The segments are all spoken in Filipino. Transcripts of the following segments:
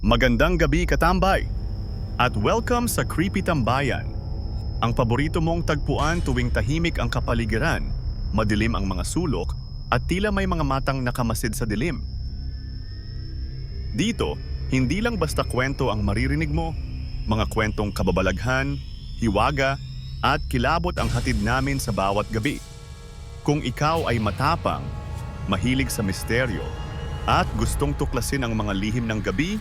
Magandang gabi katambay! At welcome sa Creepy Tambayan. Ang paborito mong tagpuan tuwing tahimik ang kapaligiran, madilim ang mga sulok, at tila may mga matang nakamasid sa dilim. Dito, hindi lang basta kwento ang maririnig mo, mga kwentong kababalaghan, hiwaga, at kilabot ang hatid namin sa bawat gabi. Kung ikaw ay matapang, mahilig sa misteryo, at gustong tuklasin ang mga lihim ng gabi,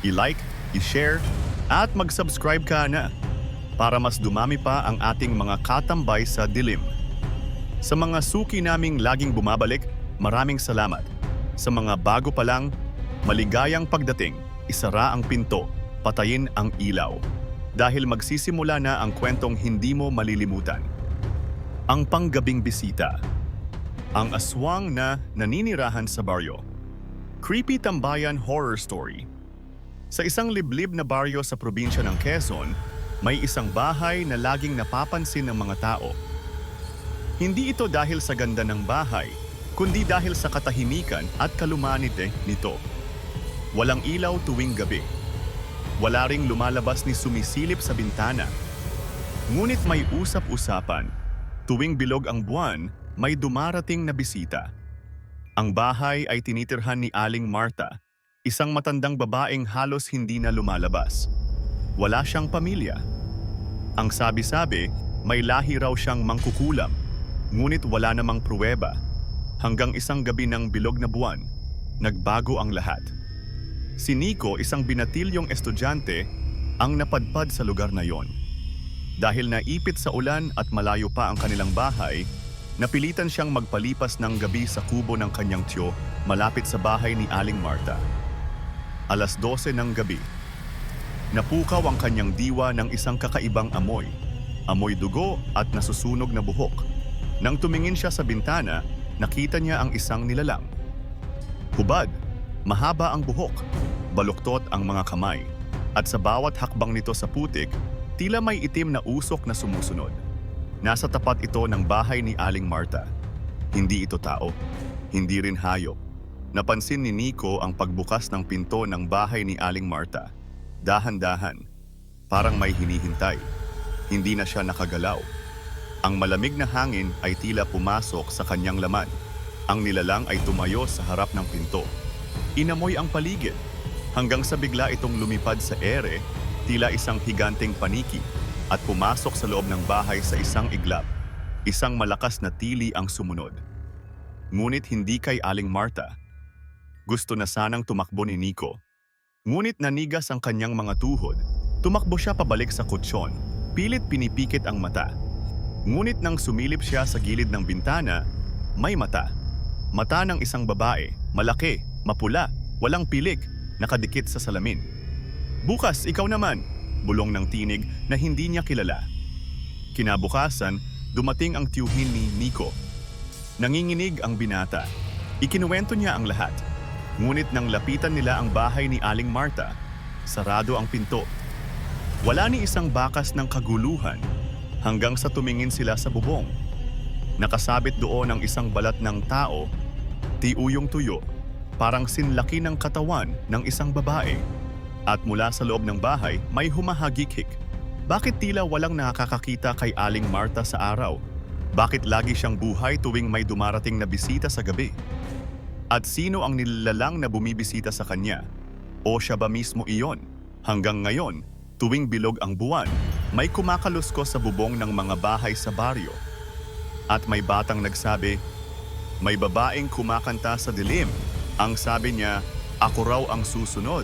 i-like, i-share, at mag-subscribe ka na para mas dumami pa ang ating mga katambay sa dilim. Sa mga suki naming laging bumabalik, maraming salamat. Sa mga bago pa lang, maligayang pagdating, isara ang pinto, patayin ang ilaw. Dahil magsisimula na ang kwentong hindi mo malilimutan. Ang panggabing bisita. Ang aswang na naninirahan sa baryo. Creepy Tambayan Horror Story. Sa isang liblib na baryo sa probinsya ng Quezon, may isang bahay na laging napapansin ng mga tao. Hindi ito dahil sa ganda ng bahay, kundi dahil sa katahimikan at kalumanite nito. Walang ilaw tuwing gabi. Wala ring lumalabas ni sumisilip sa bintana. Ngunit may usap-usapan. Tuwing bilog ang buwan, may dumarating na bisita. Ang bahay ay tinitirhan ni Aling Marta, isang matandang babaeng halos hindi na lumalabas. Wala siyang pamilya. Ang sabi-sabi, may lahi raw siyang mangkukulam, ngunit wala namang pruweba. Hanggang isang gabi ng bilog na buwan, nagbago ang lahat. Si Nico, isang binatilyong estudyante, ang napadpad sa lugar na yon. Dahil naipit sa ulan at malayo pa ang kanilang bahay, napilitan siyang magpalipas ng gabi sa kubo ng kanyang tiyo malapit sa bahay ni Aling Marta. Alas 12 ng gabi. Napukaw ang kanyang diwa ng isang kakaibang amoy. Amoy dugo at nasusunog na buhok. Nang tumingin siya sa bintana, nakita niya ang isang nilalang. Hubad, mahaba ang buhok, baluktot ang mga kamay, at sa bawat hakbang nito sa putik, tila may itim na usok na sumusunod. Nasa tapat ito ng bahay ni Aling Marta. Hindi ito tao, hindi rin hayop. Napansin ni Nico ang pagbukas ng pinto ng bahay ni Aling Marta. Dahan-dahan, parang may hinihintay. Hindi na siya nakagalaw. Ang malamig na hangin ay tila pumasok sa kanyang laman. Ang nilalang ay tumayo sa harap ng pinto. Inamoy ang paligid, hanggang sa bigla itong lumipad sa ere, tila isang higanteng paniki, at pumasok sa loob ng bahay sa isang iglap. Isang malakas na tili ang sumunod. Ngunit hindi kay Aling Marta. Gusto na sanang tumakbo ni Nico. Ngunit nanigas ang kanyang mga tuhod. Tumakbo siya pabalik sa kutsyon. Pilit pinipikit ang mata. Ngunit nang sumilip siya sa gilid ng bintana, may mata. Mata ng isang babae, malaki, mapula, walang pilik, nakadikit sa salamin. "Bukas, ikaw naman," bulong ng tinig na hindi niya kilala. Kinabukasan, dumating ang tiyuhin ni Nico. Nanginginig ang binata. Ikinuwento niya ang lahat. Ngunit nang lapitan nila ang bahay ni Aling Marta, sarado ang pinto. Wala ni isang bakas ng kaguluhan hanggang sa tumingin sila sa bubong. Nakasabit doon ang isang balat ng tao, tiuyong tuyo, parang sinlaki ng katawan ng isang babae. At mula sa loob ng bahay, may humahagikik. Bakit tila walang nakakakita kay Aling Marta sa araw? Bakit lagi siyang buhay tuwing may dumarating na bisita sa gabi? At sino ang nilalang na bumibisita sa kanya? O siya ba mismo iyon? Hanggang ngayon, tuwing bilog ang buwan, may kumakalusko sa bubong ng mga bahay sa baryo. At may batang nagsabi, "May babaeng kumakanta sa dilim." Ang sabi niya, "Ako raw ang susunod."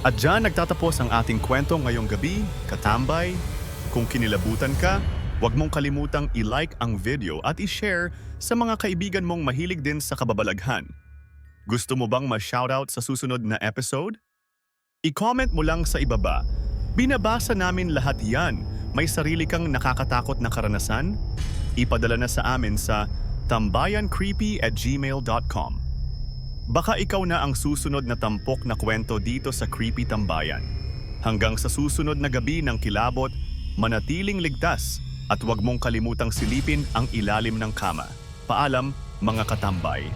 At dyan nagtatapos ang ating kwento ngayong gabi, katambay. Kung kinilabutan ka, huwag mong kalimutang i-like ang video at i-share sa mga kaibigan mong mahilig din sa kababalaghan. Gusto mo bang ma-shoutout sa susunod na episode? I-comment mo lang sa ibaba. Binabasa namin lahat yan. May sarili kang nakakatakot na karanasan? Ipadala na sa amin sa tambayancreepy@gmail.com. Baka ikaw na ang susunod na tampok na kwento dito sa Creepy Tambayan. Hanggang sa susunod na gabi ng kilabot, manatiling ligtas at huwag mong kalimutang silipin ang ilalim ng kama. Paalam, mga katambay.